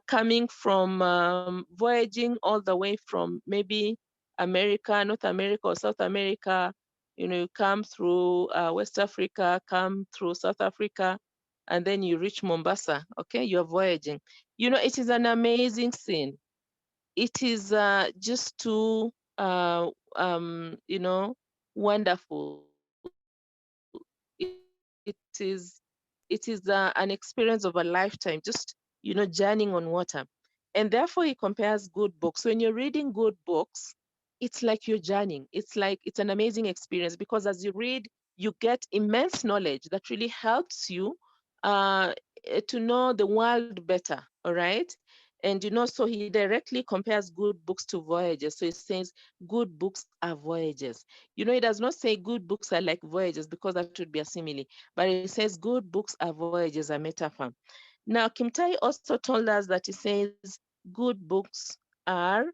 [SPEAKER 1] coming from voyaging all the way from maybe America, North America or South America, you know, you come through West Africa, come through South Africa, and then you reach Mombasa, okay? You're voyaging. You know, it is an amazing scene. It is just too, you know, wonderful. It is an experience of a lifetime, just, you know, journeying on water. And therefore he compares good books. When you're reading good books, it's like you're journeying. It's like, it's an amazing experience because as you read, you get immense knowledge that really helps you to know the world better, all right? And you know, so he directly compares good books to voyages. So he says good books are voyages. You know, he does not say good books are like voyages because that would be a simile, but he says good books are voyages, a metaphor. Now, Kimtai also told us that he says good books are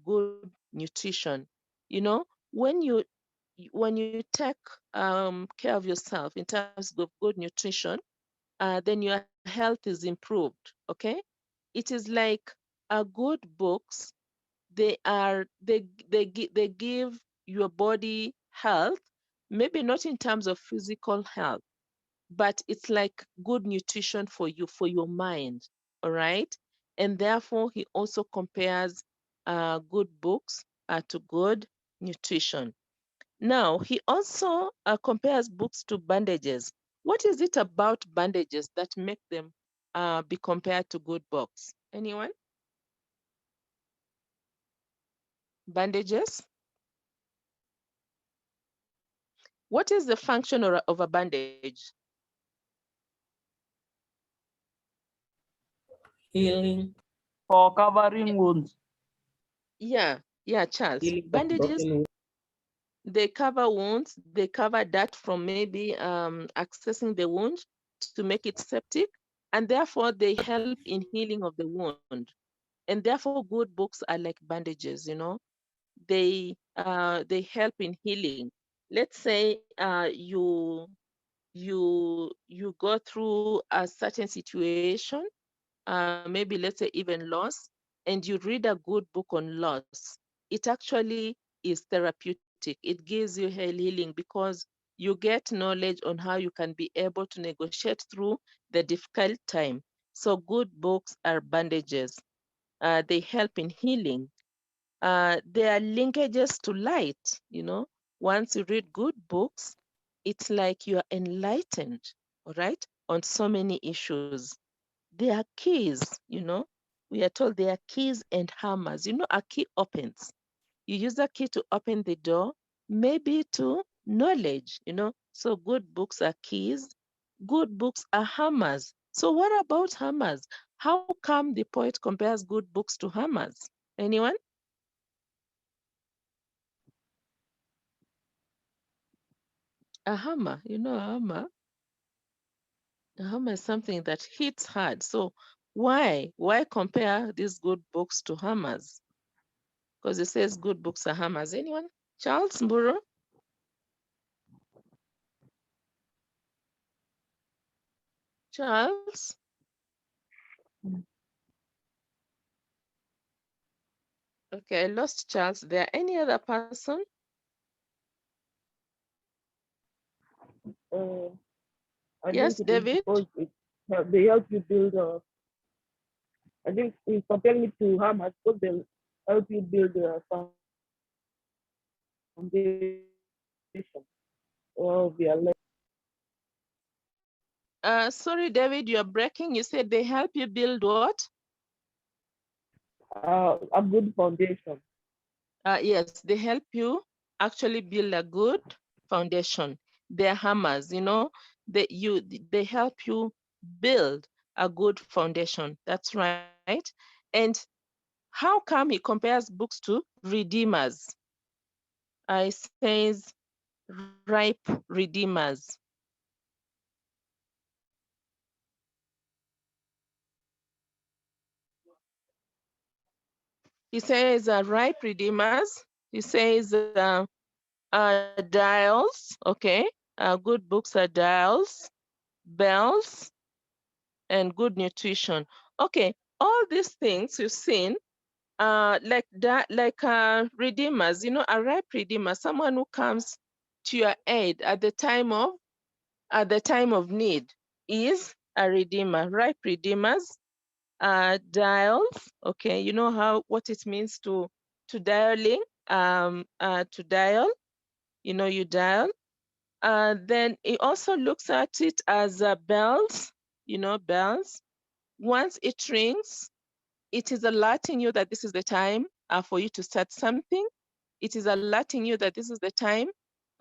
[SPEAKER 1] good nutrition. You know, when you take care of yourself in terms of good nutrition, then your health is improved. Okay, it is like good books. They give your body health, maybe not in terms of physical health, but it's like good nutrition for you, for your mind. All right. And therefore, he also compares good books to good nutrition. Now, he also compares books to bandages. What is it about bandages that make them be compared to good books? Anyone? Bandages? What is the function of a bandage?
[SPEAKER 5] Healing.
[SPEAKER 2] For covering wounds.
[SPEAKER 1] Yeah, Charles.
[SPEAKER 5] Healing of
[SPEAKER 1] Bandages,
[SPEAKER 5] broken wounds.
[SPEAKER 1] they cover wounds, they cover dirt from maybe accessing the wound to make it septic, and therefore they help in healing of the wound. And therefore, good books are like bandages, they help in healing. Let's say you go through a certain situation, maybe let's say even loss, and you read a good book on loss. It actually is therapeutic. It gives you healing because you get knowledge on how you can be able to negotiate through the difficult time. So good books are bandages. They help in healing. There are linkages to light, Once you read good books, it's like you are enlightened, all right, on so many issues. They are keys, We are told they are keys and hammers. A key opens. You use a key to open the door, maybe to knowledge, So good books are keys. Good books are hammers. So what about hammers? How come the poet compares good books to hammers? Anyone? A hammer, a hammer? A hammer is something that hits hard. So why? Why compare these good books to hammers? Because it says good books are hammers. Anyone? Charles Mburu? Charles? Okay, I lost Charles. There any other person?
[SPEAKER 7] I
[SPEAKER 1] Yes,
[SPEAKER 7] think it is
[SPEAKER 1] David?
[SPEAKER 7] because they help you build. I think we comparing it to hammers because they help you build a foundation of your life.
[SPEAKER 1] Sorry, David, you're breaking. You said they help you build what?
[SPEAKER 7] A good foundation.
[SPEAKER 1] Yes, they help you actually build a good foundation. They're hammers, they help you build a good foundation. That's right. And how come he compares books to redeemers? It says ripe redeemers. He says ripe redeemers. He says dials, okay? Good books are dials, bells, and good nutrition. Okay, all these things you've seen, like redeemers, a ripe redeemer, someone who comes to your aid at the time of need is a redeemer. Ripe redeemers, dials. Okay, you know what it means to dialing, to dial. You dial. Then it also looks at it as bells. Bells. Once it rings, it is alerting you that this is the time for you to start something. It is alerting you that this is the time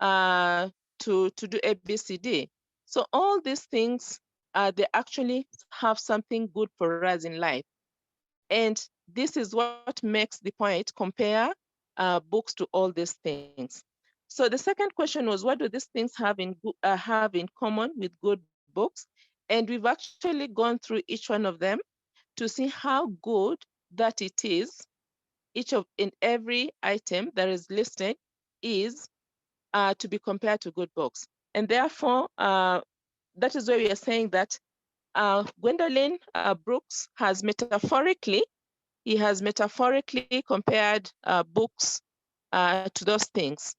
[SPEAKER 1] to do ABCD. So all these things, they actually have something good for us in life. And this is what makes the poet compare books to all these things. So the second question was, what do these things have in common with good books? And we've actually gone through each one of them to see how good that it is. In every item that is listed is to be compared to good books. And therefore, that is why we are saying that Gwendolyn Brooks has he has metaphorically compared books to those things.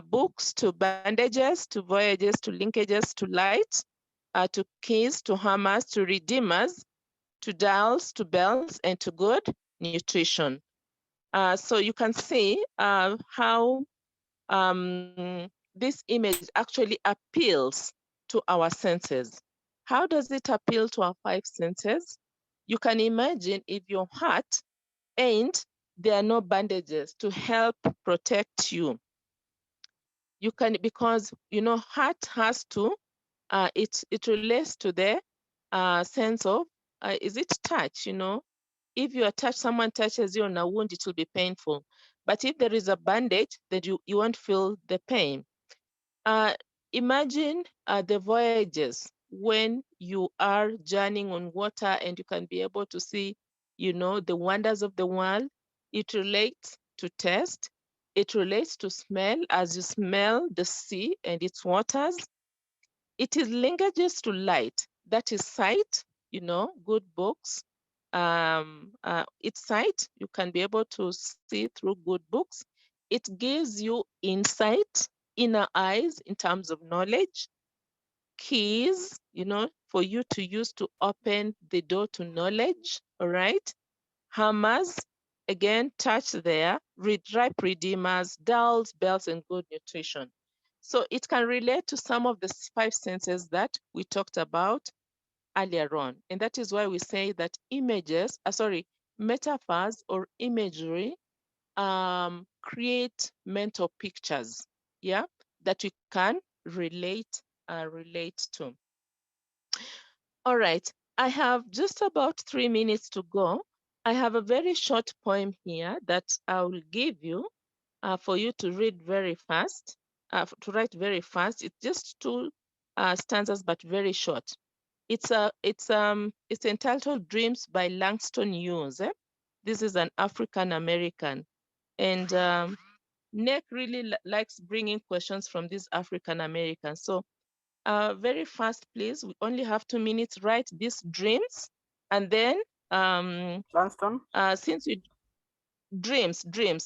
[SPEAKER 1] Books to bandages, to voyages, to linkages, to light, to keys, to hammers, to redeemers, to dulls, to bells, and to good nutrition. So you can see how this image actually appeals to our senses. How does it appeal to our five senses? You can imagine if your heart ain't, there are no bandages to help protect you. You can, because heart has to, it relates to the sense of, is it touch? If you are touched, someone touches you on a wound, it will be painful. But if there is a bandage, then you won't feel the pain. Imagine the voyages when you are journeying on water and you can be able to see, the wonders of the world. It relates to taste. It relates to smell as you smell the sea and its waters. It is linkages to light. That is sight, good books. It's sight. You can be able to see through good books. It gives you insight, inner eyes in terms of knowledge, keys, for you to use to open the door to knowledge, all right? Hammers, again, touch there, ripe redeemers, dulls, bells, and good nutrition. So it can relate to some of the five senses that we talked about earlier on. And that is why we say that metaphors or imagery create mental pictures, that we can relate to. All right, I have just about 3 minutes to go. I have a very short poem here that I will give you for you to read very fast, to write very fast. It's just 2 stanzas, but very short. It's entitled Dreams by Langston Hughes. This is an African American. And Nick really likes bringing questions from these African Americans. So very fast, please. We only have 2 minutes. Write these dreams. And then
[SPEAKER 8] Langston?
[SPEAKER 1] since we dreams,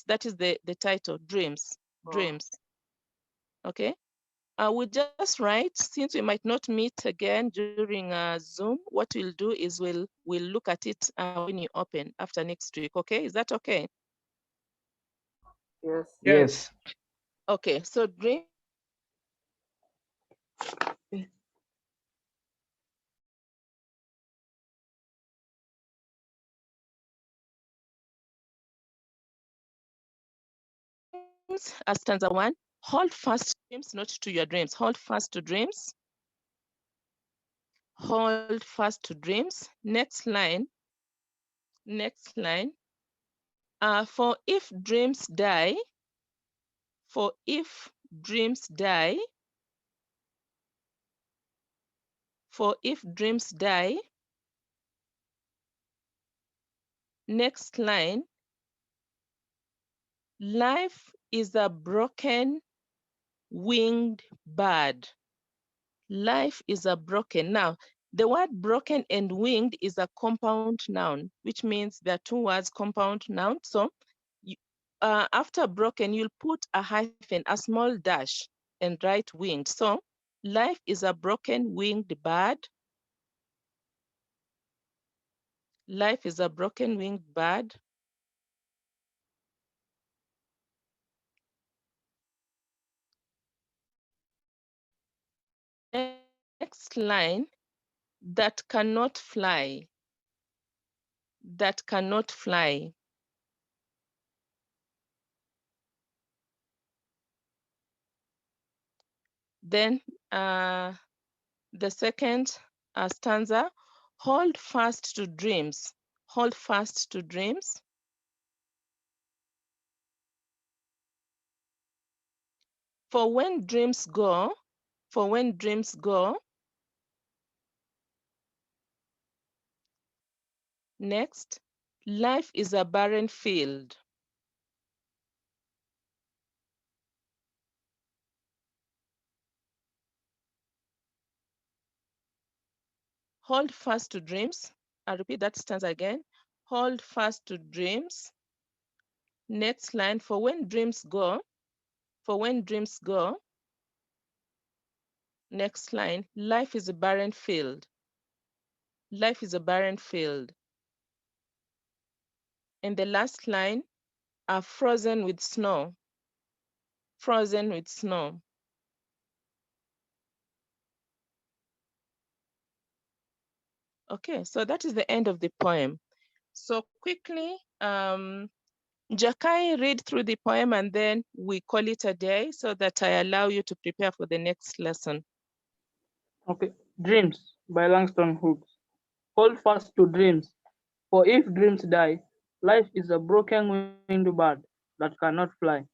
[SPEAKER 1] that is the title, dreams. Okay. We just write, since we might not meet again during Zoom, what we'll do is we'll look at it when you open after next week. Okay, is that okay?
[SPEAKER 8] Yes.
[SPEAKER 6] Yes.
[SPEAKER 1] Okay, so dream. Stanza 1, hold fast to dreams, not to your dreams. Hold fast to dreams. Hold fast to dreams. Next line. For if dreams die, next line, life is a broken winged bird. Life is a broken. Now, the word broken and winged is a compound noun, which means there are 2 words, compound noun. So after broken, you'll put a hyphen, a small dash, and write winged. So life is a broken winged bird. Life is a broken winged bird. Next line, that cannot fly. That cannot fly. Then the second stanza, hold fast to dreams. Hold fast to dreams. For when dreams go, next, life is a barren field. Hold fast to dreams. I'll repeat that stanza again. Hold fast to dreams. Next line, for when dreams go, next line, life is a barren field. Life is a barren field. And the last line, are frozen with snow. Frozen with snow. Okay, so that is the end of the poem. So quickly, Jakai, read through the poem and then we call it a day so that I allow you to prepare for the next lesson.
[SPEAKER 2] Okay. Dreams by Langston Hughes. Hold fast to dreams, for if dreams die, life is a broken winged bird that cannot fly.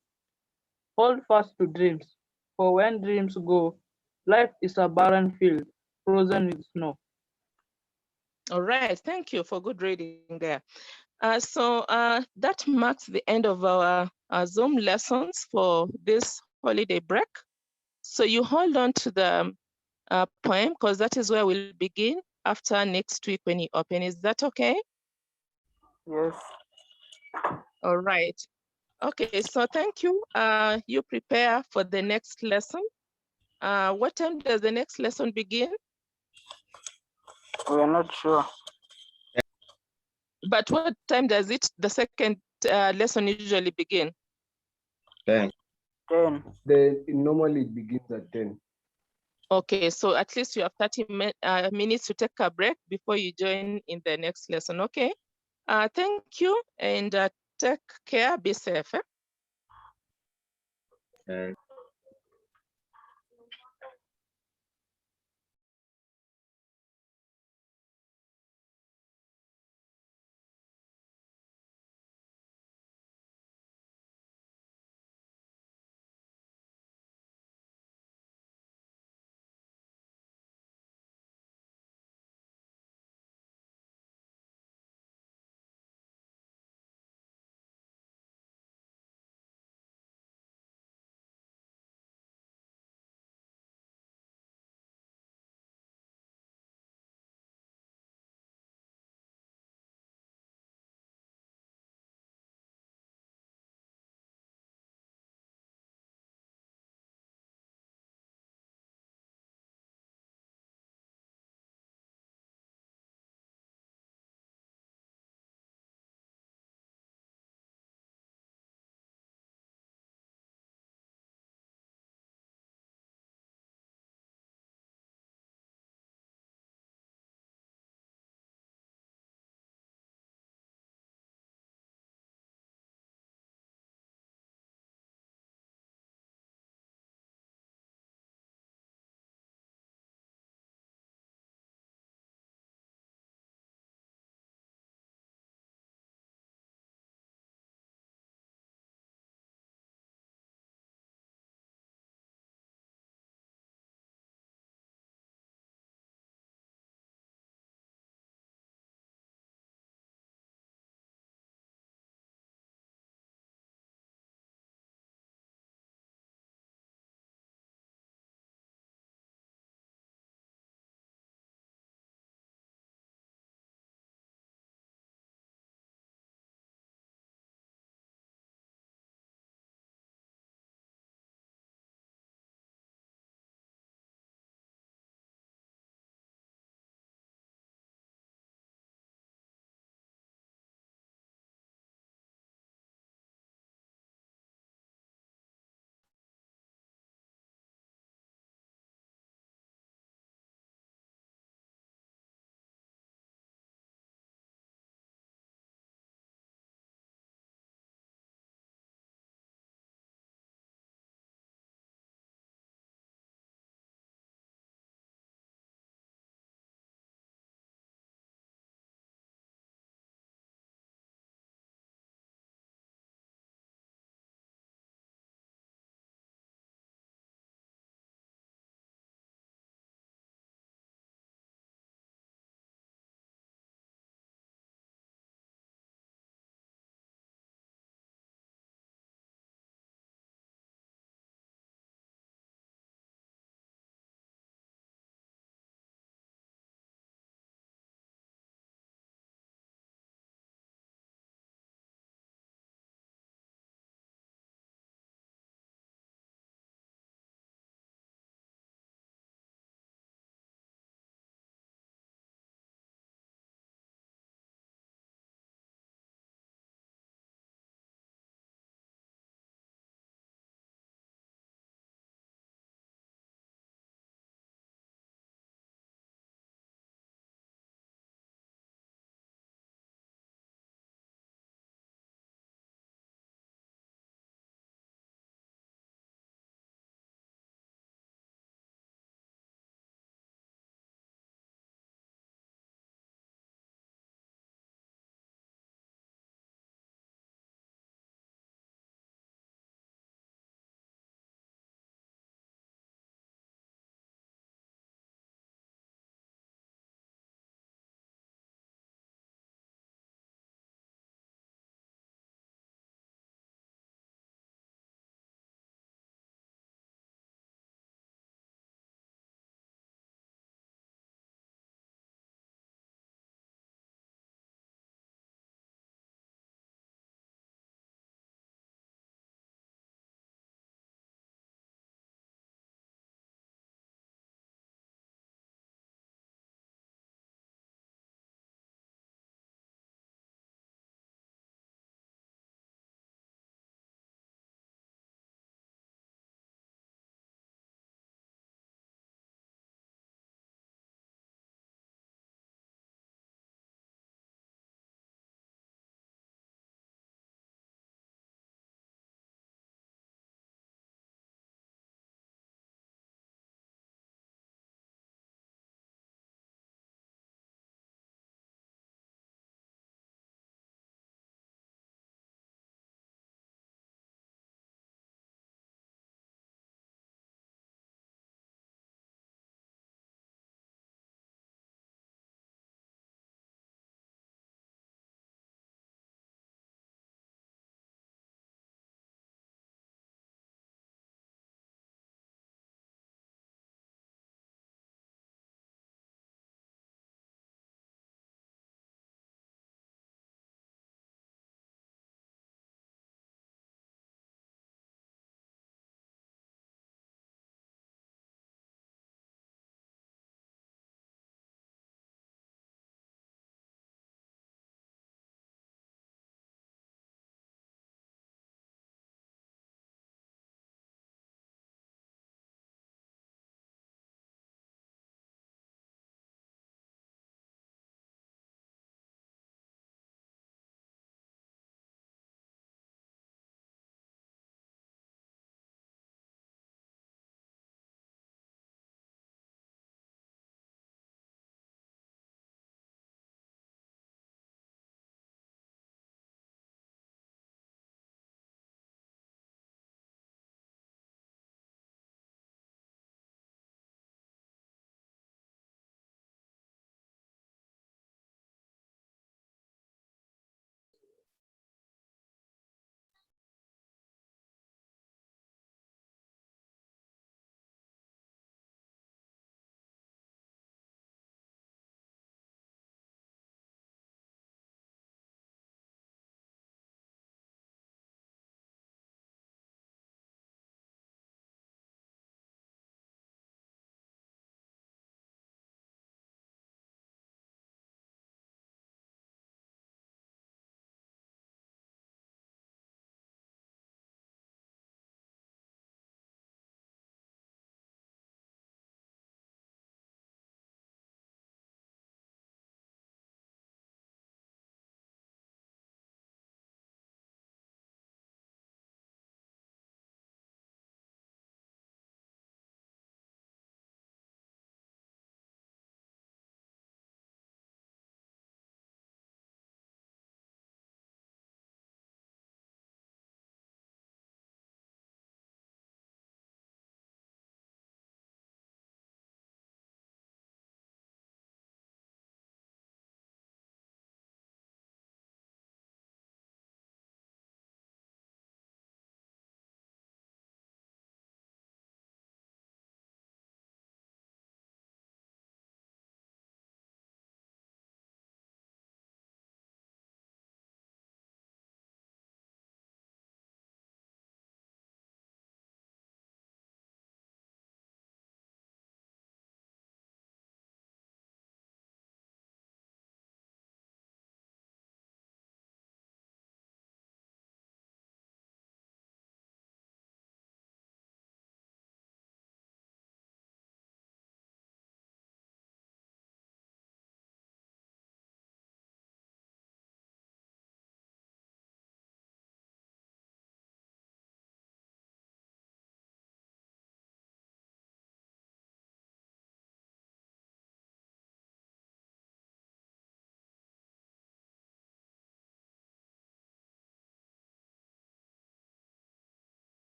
[SPEAKER 2] Hold fast to dreams, for when dreams go, life is a barren field, frozen with snow.
[SPEAKER 1] All right, thank you for good reading there. That marks the end of our Zoom lessons for this holiday break. So you hold on to the poem because that is where we'll begin after next week when you open. Is that okay?
[SPEAKER 8] Yes.
[SPEAKER 1] All right. Okay, so thank you. You prepare for the next lesson. What time does the next lesson begin?
[SPEAKER 8] We are not sure.
[SPEAKER 1] But what time does the second lesson usually begin?
[SPEAKER 3] 10.
[SPEAKER 8] 10.
[SPEAKER 9] It normally begins at 10.
[SPEAKER 1] Okay, so at least you have 30 minutes to take a break before you join in the next lesson, okay? Thank you and take care, be safe.
[SPEAKER 3] And